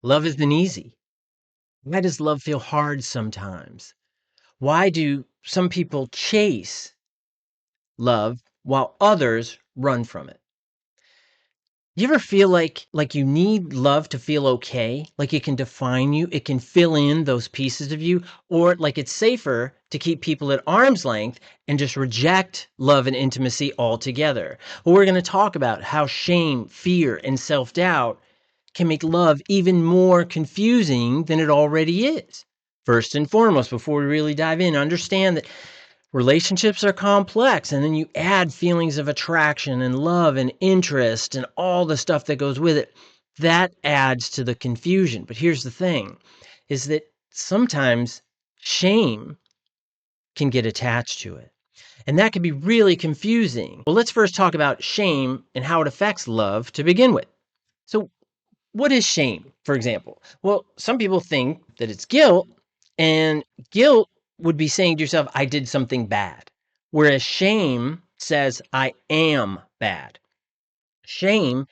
Love isn't easy. Why does love feel hard sometimes? Why do some people chase love while others run from it? You ever feel like you need love to feel okay? Like it can define you, it can fill in those pieces of you, or like it's safer to keep people at arm's length and just reject love and intimacy altogether? Well, we're going to talk about how shame, fear, and self-doubt can make love even more confusing than it already is. First and foremost, before we really dive in, understand that relationships are complex, and then you add feelings of attraction and love and interest and all the stuff that goes with it. That adds to the confusion. But here's the thing is that sometimes shame can get attached to it. And that can be really confusing. Well, let's first talk about shame and how it affects love to begin with. So, what is shame, for example? Well, some people think that it's guilt, and guilt would be saying to yourself, I did something bad. Whereas shame says, I am bad. Shame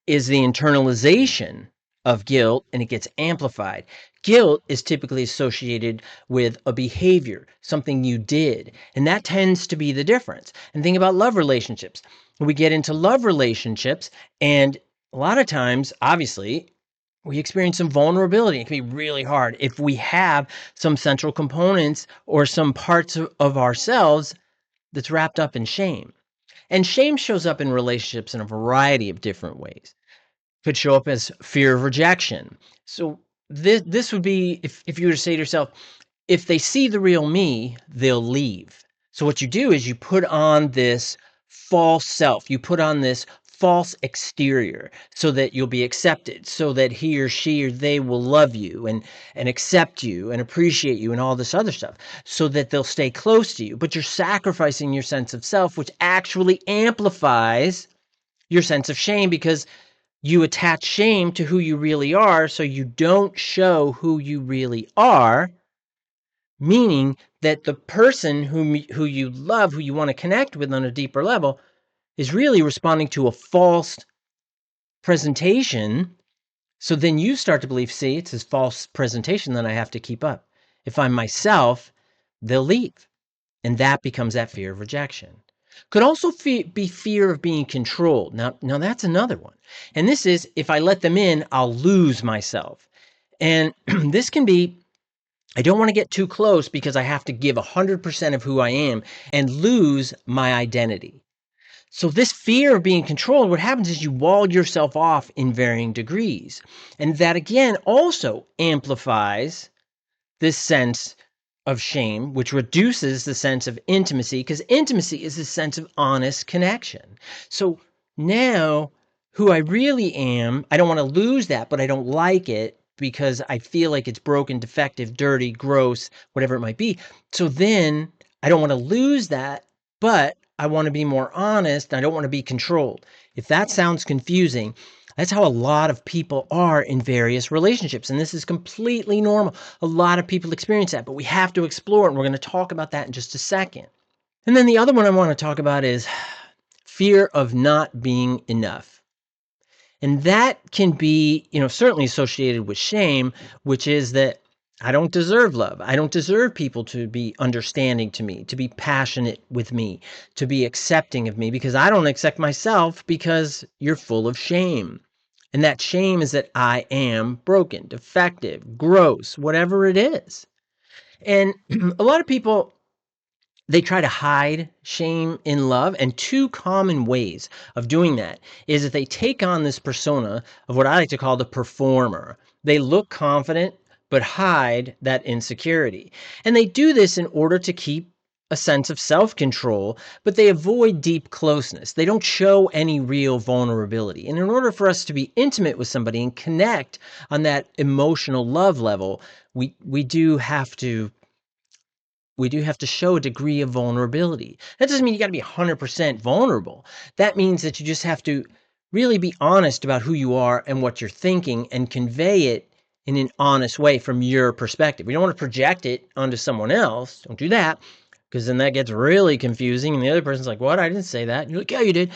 is the internalization of guilt, and it gets amplified. Guilt is typically associated with a behavior, something you did, and that tends to be the difference. And think about love relationships. We get into love relationships, and a lot of times, obviously, we experience some vulnerability. It can be really hard if we have some central components or some parts of ourselves that's wrapped up in shame. And shame shows up in relationships in a variety of different ways. Could show up as fear of rejection. So this would be if you were to say to yourself, if they see the real me, they'll leave. So what you do is you put on this false self. You put on this false exterior so that you'll be accepted, so that he or she or they will love you and accept you and appreciate you and all this other stuff, so that they'll stay close to you. But you're sacrificing your sense of self, which actually amplifies your sense of shame, because you attach shame to who you really are, so you don't show who you really are, meaning that the person who you love, who you want to connect with on a deeper level, is really responding to a false presentation. So then you start to believe, see, it's this false presentation that I have to keep up. If I'm myself, they'll leave. And that becomes that fear of rejection. Could also be fear of being controlled. Now that's another one. And this is, if I let them in, I'll lose myself. And this can be, I don't want to get too close because I have to give 100% of who I am and lose my identity. So this fear of being controlled, what happens is you wall yourself off in varying degrees. And that again also amplifies this sense of shame, which reduces the sense of intimacy, because intimacy is a sense of honest connection. So now who I really am, I don't want to lose that, but I don't like it because I feel like it's broken, defective, dirty, gross, whatever it might be. So then I don't want to lose that, but I want to be more honest. I don't want to be controlled. If that sounds confusing, that's how a lot of people are in various relationships. And this is completely normal. A lot of people experience that, but we have to explore it. And we're going to talk about that in just a second. And then the other one I want to talk about is fear of not being enough. And that can be, certainly associated with shame, which is that I don't deserve love. I don't deserve people to be understanding to me, to be passionate with me, to be accepting of me, because I don't accept myself because you're full of shame. And that shame is that I am broken, defective, gross, whatever it is. And a lot of people, they try to hide shame in love. And two common ways of doing that is that they take on this persona of what I like to call the performer. They look confident, but hide that insecurity. And they do this in order to keep a sense of self-control, but they avoid deep closeness. They don't show any real vulnerability. And in order for us to be intimate with somebody and connect on that emotional love level, we do have to show a degree of vulnerability. That doesn't mean you got to be 100% vulnerable. That means that you just have to really be honest about who you are and what you're thinking and convey it in an honest way from your perspective. We don't want to project it onto someone else. Don't do that, because then that gets really confusing. And the other person's like, what? I didn't say that. And you're like, yeah, you did.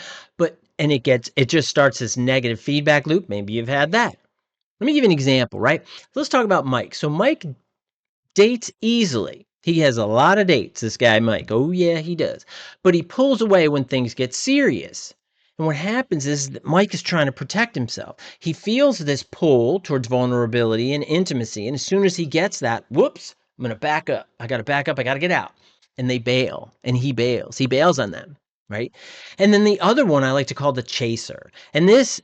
And it just starts this negative feedback loop. Maybe you've had that. Let me give you an example, right? Let's talk about Mike. So Mike dates easily. He has a lot of dates, this guy Mike. Oh, yeah, he does. But he pulls away when things get serious. And what happens is that Mike is trying to protect himself. He feels this pull towards vulnerability and intimacy. And as soon as he gets that, whoops, I'm going to back up. I got to back up. I got to get out. And they bail. And he bails. He bails on them, right? And then the other one I like to call the chaser. And this,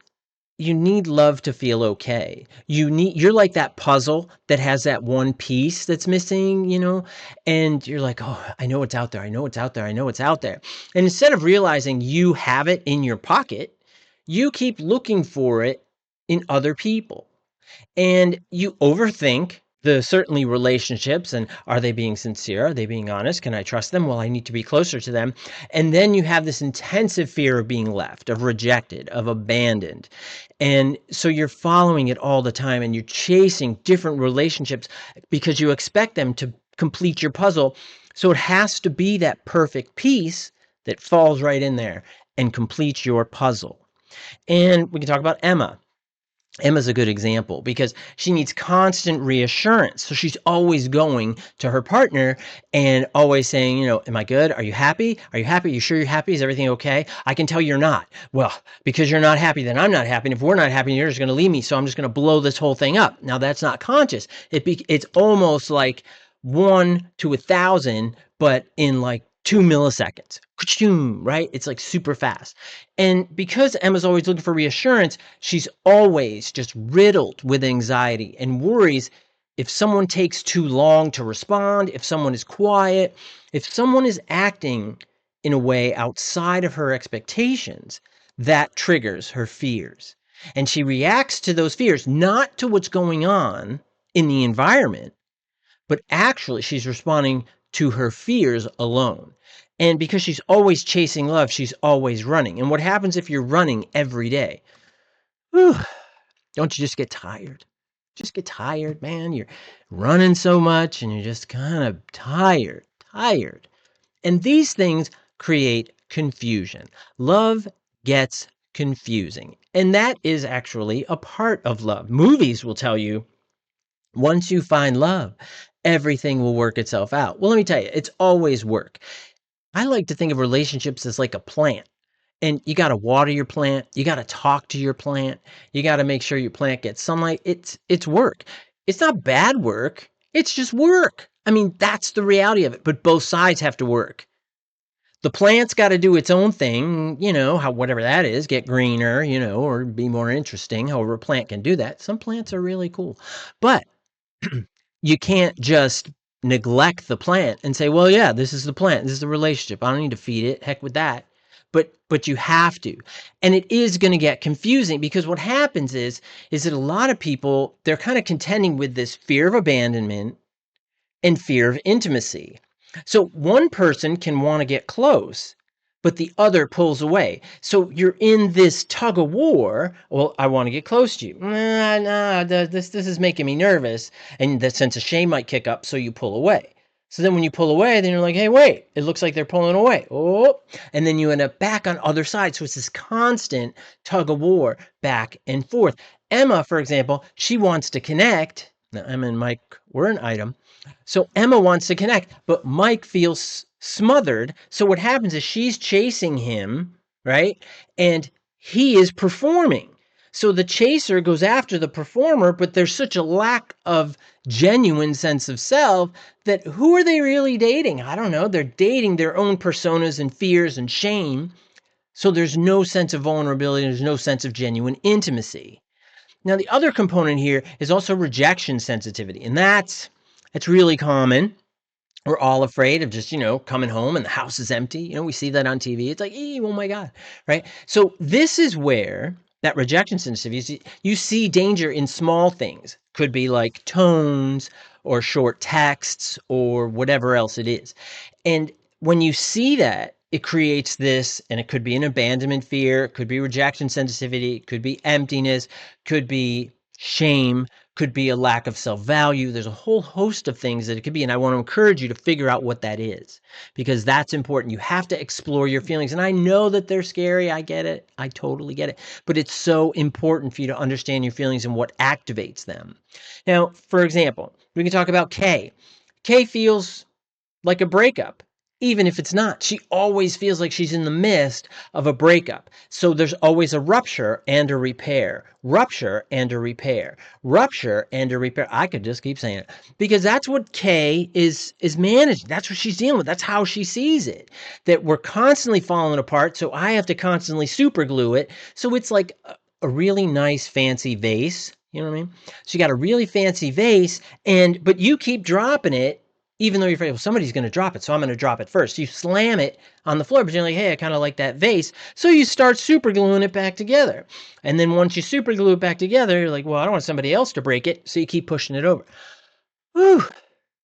you need love to feel okay. You're like that puzzle that has that one piece that's missing, and you're like, oh, I know it's out there. I know it's out there. I know it's out there. And instead of realizing you have it in your pocket, you keep looking for it in other people. And you overthink the certainly relationships, and are they being sincere? Are they being honest? Can I trust them? Well, I need to be closer to them. And then you have this intensive fear of being left, of rejected, of abandoned. And so you're following it all the time, and you're chasing different relationships because you expect them to complete your puzzle. So it has to be that perfect piece that falls right in there and completes your puzzle. And we can talk about Emma. Emma's a good example because she needs constant reassurance. So she's always going to her partner and always saying, am I good? Are you happy? Are you happy? Are you sure you're happy? Is everything okay? I can tell you're not. Well, because you're not happy, then I'm not happy. And if we're not happy, you're just going to leave me. So I'm just going to blow this whole thing up. Now that's not conscious. It's almost like 1 to 1,000, but in like 2 milliseconds, right? It's like super fast. And because Emma's always looking for reassurance, she's always just riddled with anxiety and worries if someone takes too long to respond, if someone is quiet, if someone is acting in a way outside of her expectations, that triggers her fears. And she reacts to those fears, not to what's going on in the environment, but actually she's responding to her fears alone. And because she's always chasing love, she's always running. And what happens if you're running every day? Whew, don't you just get tired? Just get tired, man. You're running so much and you're just kind of tired. And these things create confusion. Love gets confusing. And that is actually a part of love. Movies will tell you once you find love, everything will work itself out. Well, let me tell you, it's always work. I like to think of relationships as like a plant. And you got to water your plant. You got to talk to your plant. You got to make sure your plant gets sunlight. It's work. It's not bad work. It's just work. I mean, that's the reality of it. But both sides have to work. The plant's got to do its own thing, how whatever that is, get greener, or be more interesting. However, a plant can do that. Some plants are really cool. But you can't just neglect the plant and say, well, yeah, this is the plant. This is the relationship. I don't need to feed it. Heck with that. But you have to. And it is going to get confusing because what happens is that a lot of people, they're kind of contending with this fear of abandonment and fear of intimacy. So one person can want to get close, but the other pulls away. So you're in this tug of war. Well, I want to get close to you. This is making me nervous. And the sense of shame might kick up, so you pull away. So then when you pull away, then you're like, hey, wait, it looks like they're pulling away. Oh, and then you end up back on other side. So it's this constant tug of war back and forth. Emma, for example, she wants to connect. Now, Emma and Mike were an item. So Emma wants to connect, but Mike feels smothered. So what happens is she's chasing him, right? And he is performing. So the chaser goes after the performer, but there's such a lack of genuine sense of self that who are they really dating? I don't know. They're dating their own personas and fears and shame. So there's no sense of vulnerability. There's no sense of genuine intimacy. Now, the other component here is also rejection sensitivity, and that's really common. We're all afraid of just, coming home and the house is empty. We see that on TV. It's like, oh my God, right? So this is where that rejection sensitivity, you see danger in small things. Could be like tones or short texts or whatever else it is. And when you see that, it creates this, and it could be an abandonment fear, it could be rejection sensitivity, it could be emptiness, could be shame, Could be a lack of self-value. There's a whole host of things that it could be. And I want to encourage you to figure out what that is, because that's important. You have to explore your feelings. And I know that they're scary. I get it. I totally get it. But it's so important for you to understand your feelings and what activates them. Now, for example, we can talk about Kay. Kay feels like a breakup, even if it's not. She always feels like she's in the midst of a breakup. So there's always a rupture and a repair, rupture and a repair, rupture and a repair. I could just keep saying it, because that's what Kay is managing. That's what she's dealing with. That's how she sees it, that we're constantly falling apart. So I have to constantly super glue it. So it's like a really nice fancy vase. You know what I mean? So you got a really fancy vase, but you keep dropping it, even though you're afraid, well, somebody's going to drop it, so I'm going to drop it first. You slam it on the floor, but you're like, hey, I kind of like that vase. So you start super gluing it back together. And then once you super glue it back together, you're like, well, I don't want somebody else to break it. So you keep pushing it over. Whew.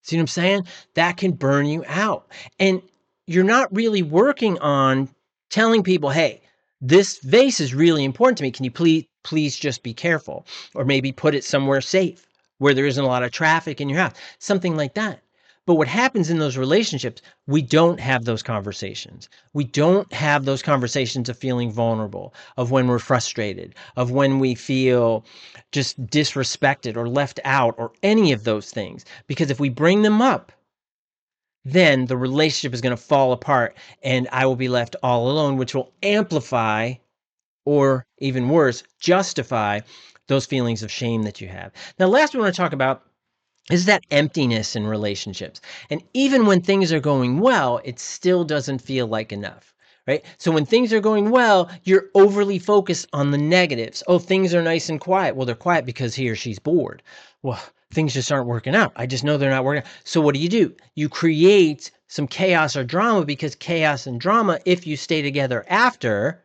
See what I'm saying? That can burn you out. And you're not really working on telling people, hey, this vase is really important to me. Can you please just be careful? Or maybe put it somewhere safe where there isn't a lot of traffic in your house. Something like that. But what happens in those relationships, we don't have those conversations. We don't have those conversations of feeling vulnerable, of when we're frustrated, of when we feel just disrespected or left out, or any of those things. Because if we bring them up, then the relationship is going to fall apart and I will be left all alone, which will amplify, or even worse, justify those feelings of shame that you have. Now, last we want to talk about is that emptiness in relationships. And even when things are going well, it still doesn't feel like enough, right? So when things are going well, you're overly focused on the negatives. Oh, things are nice and quiet. Well, they're quiet because he or she's bored. Well, things just aren't working out. I just know they're not working out. So what do? You create some chaos or drama, because chaos and drama, if you stay together after,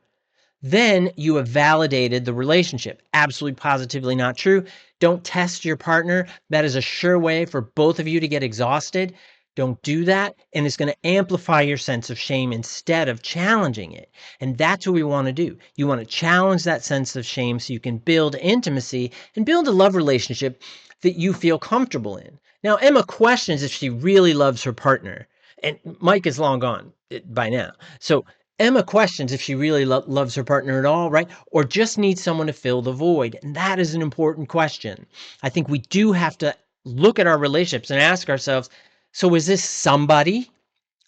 then you have validated the relationship. Absolutely, positively not true. Don't test your partner. That is a sure way for both of you to get exhausted. Don't do that. And it's going to amplify your sense of shame instead of challenging it. And that's what we want to do. You want to challenge that sense of shame so you can build intimacy and build a love relationship that you feel comfortable in. Now, Emma questions if she really loves her partner. And Mike is long gone by now. So Emma questions if she really loves her partner at all, right? Or just needs someone to fill the void. And that is an important question. I think we do have to look at our relationships and ask ourselves, so is this somebody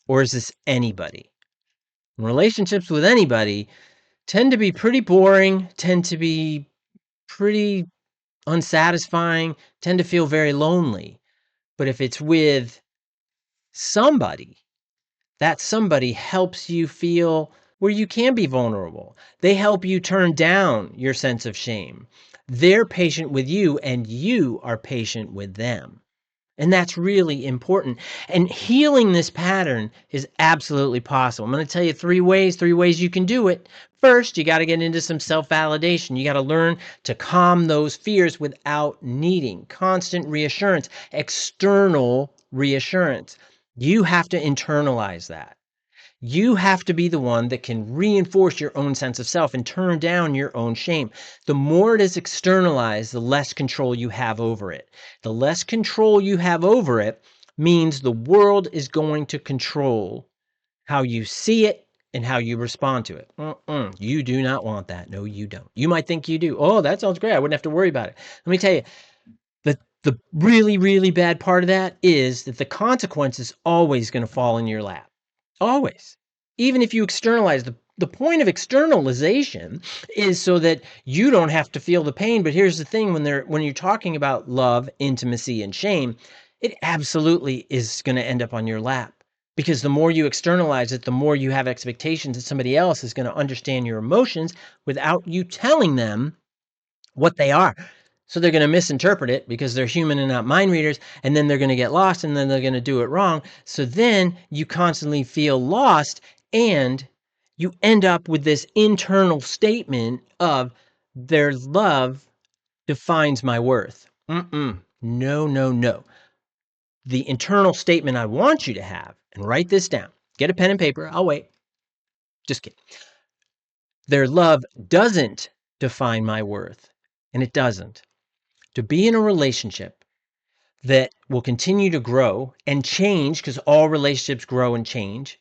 or is this anybody? And relationships with anybody tend to be pretty boring, tend to be pretty unsatisfying, tend to feel very lonely. But if it's with somebody, that somebody helps you feel where you can be vulnerable. They help you turn down your sense of shame. They're patient with you and you are patient with them. And that's really important. And healing this pattern is absolutely possible. I'm going to tell you three ways you can do it. First, you got to get into some self-validation. You got to learn to calm those fears without needing constant reassurance, external reassurance. You have to internalize that. You have to be the one that can reinforce your own sense of self and turn down your own shame. The more it is externalized, the less control you have over it. The less control you have over it means the world is going to control how you see it and how you respond to it. You do not want that. No, you don't. You might think you do. Oh, that sounds great. I wouldn't have to worry about it. Let me tell you, the really, really bad part of that is that the consequence is always going to fall in your lap. Always. Even if you externalize, the point of externalization is so that you don't have to feel the pain. But here's the thing, when you're talking about love, intimacy, and shame, it absolutely is going to end up on your lap. Because the more you externalize it, the more you have expectations that somebody else is going to understand your emotions without you telling them what they are. So they're going to misinterpret it because they're human and not mind readers, and then they're going to get lost, and then they're going to do it wrong. So then you constantly feel lost, and you end up with this internal statement of their love defines my worth. No, no, no. The internal statement I want you to have, and write this down. Get a pen and paper. I'll wait. Just kidding. Their love doesn't define my worth, and it doesn't. to be in a relationship that will continue to grow and change, because all relationships grow and change,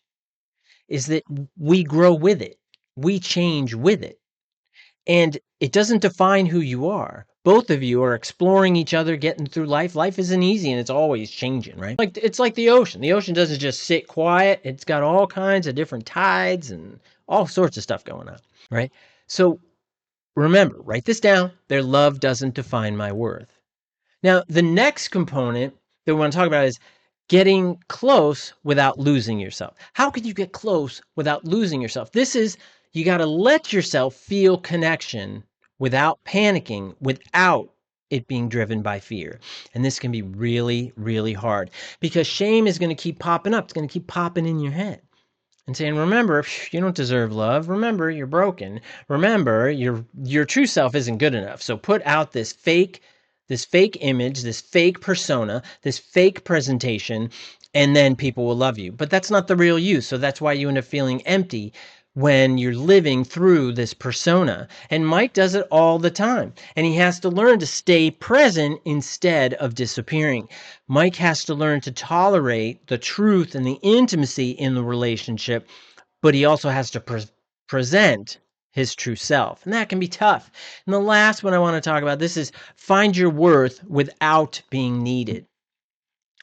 is that we grow with it. We change with it. And it doesn't define who you are. Both of you are exploring each other, getting through life. Life isn't easy and it's always changing, right? Like it's like the ocean. The ocean doesn't just sit quiet. It's got all kinds of different tides and all sorts of stuff going on, right? So remember, write this down. Their love doesn't define my worth. Now, the next component that we want to talk about is getting close without losing yourself. How can you get close without losing yourself? This is, you got to let yourself feel connection without panicking, without it being driven by fear. And this can be really, really hard because shame is going to keep popping up. It's going to keep popping in your head and saying, remember, you don't deserve love. Remember, you're broken. Remember, your true self isn't good enough. So put out this fake image, this fake persona, this fake presentation, and then people will love you. But that's not the real you. So that's why you end up feeling empty when you're living through this persona. And Mike does it all the time. And he has to learn to stay present instead of disappearing. Mike has to learn to tolerate the truth and the intimacy in the relationship, but he also has to present his true self. And that can be tough. And the last one I want to talk about, this is find your worth without being needed.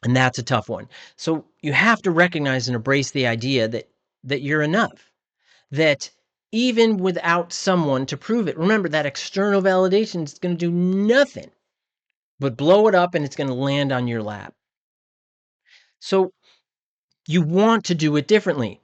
And that's a tough one. So you have to recognize and embrace the idea that you're enough, that even without someone to prove it, remember that external validation is going to do nothing but blow it up and it's going to land on your lap. So you want to do it differently.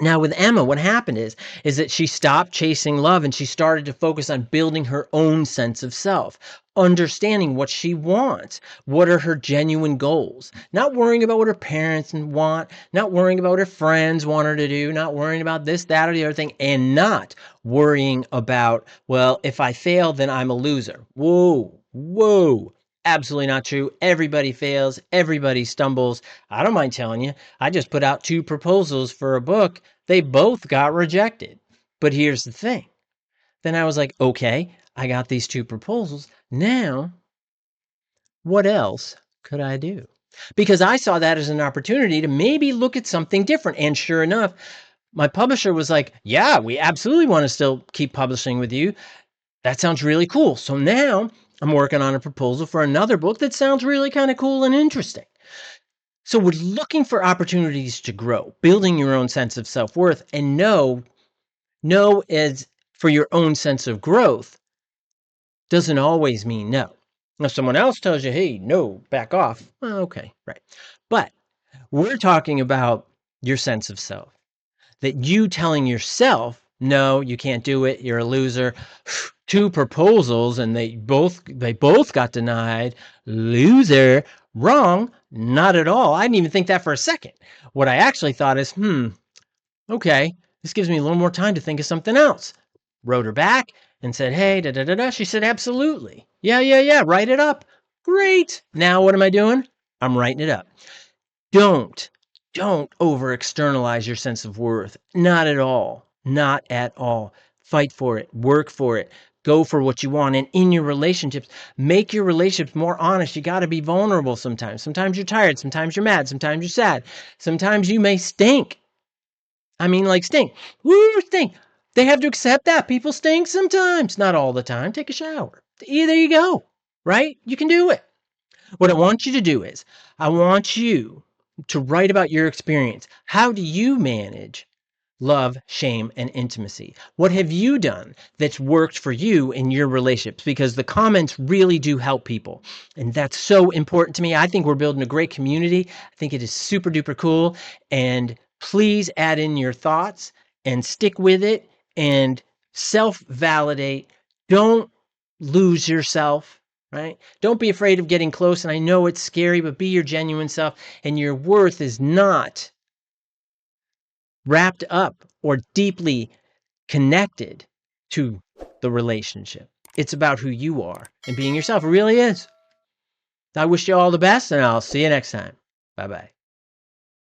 Now with Emma, what happened is that she stopped chasing love and she started to focus on building her own sense of self, understanding what she wants, what are her genuine goals, not worrying about what her parents want, not worrying about what her friends want her to do, not worrying about this, that, or the other thing, and not worrying about, well, if I fail, then I'm a loser. Whoa. Absolutely not true. Everybody fails. Everybody stumbles. I don't mind telling you, I just put out 2 proposals for a book. They both got rejected. But here's the thing. Then I was like, okay, I got these 2 proposals. Now, what else could I do? Because I saw that as an opportunity to maybe look at something different. And sure enough, my publisher was like, yeah, we absolutely want to still keep publishing with you. That sounds really cool. So now I'm working on a proposal for another book that sounds really kind of cool and interesting. So we're looking for opportunities to grow, building your own sense of self-worth, and know as for your own sense of growth doesn't always mean no. If someone else tells you, hey, no, back off, well, okay, right. But we're talking about your sense of self, that you telling yourself, no, you can't do it, you're a loser. 2 proposals and they both got denied. Loser. Wrong. Not at all. I didn't even think that for a second. What I actually thought is, okay, this gives me a little more time to think of something else. Wrote her back and said, hey, da-da-da-da. She said, absolutely. Yeah, write it up. Great. Now what am I doing? I'm writing it up. Don't over externalize your sense of worth. Not at all. Not at all. Fight for it. Work for it. Go for what you want. And in your relationships, make your relationships more honest. You got to be vulnerable sometimes. Sometimes you're tired. Sometimes you're mad. Sometimes you're sad. Sometimes you may stink. I mean, like stink. Woo, stink. They have to accept that. People stink sometimes. Not all the time. Take a shower. There you go. Right? You can do it. What I want you to do is, I want you to write about your experience. How do you manage love, shame, and intimacy? What have you done that's worked for you in your relationships? Because the comments really do help people. And that's so important to me. I think we're building a great community. I think it is super duper cool. And please add in your thoughts and stick with it and self-validate. Don't lose yourself. Right? Don't be afraid of getting close. And I know it's scary, but be your genuine self. And your worth is not wrapped up or deeply connected to the relationship. It's about who you are and being yourself. It really is. I wish you all the best, and I'll see you next time. Bye-bye.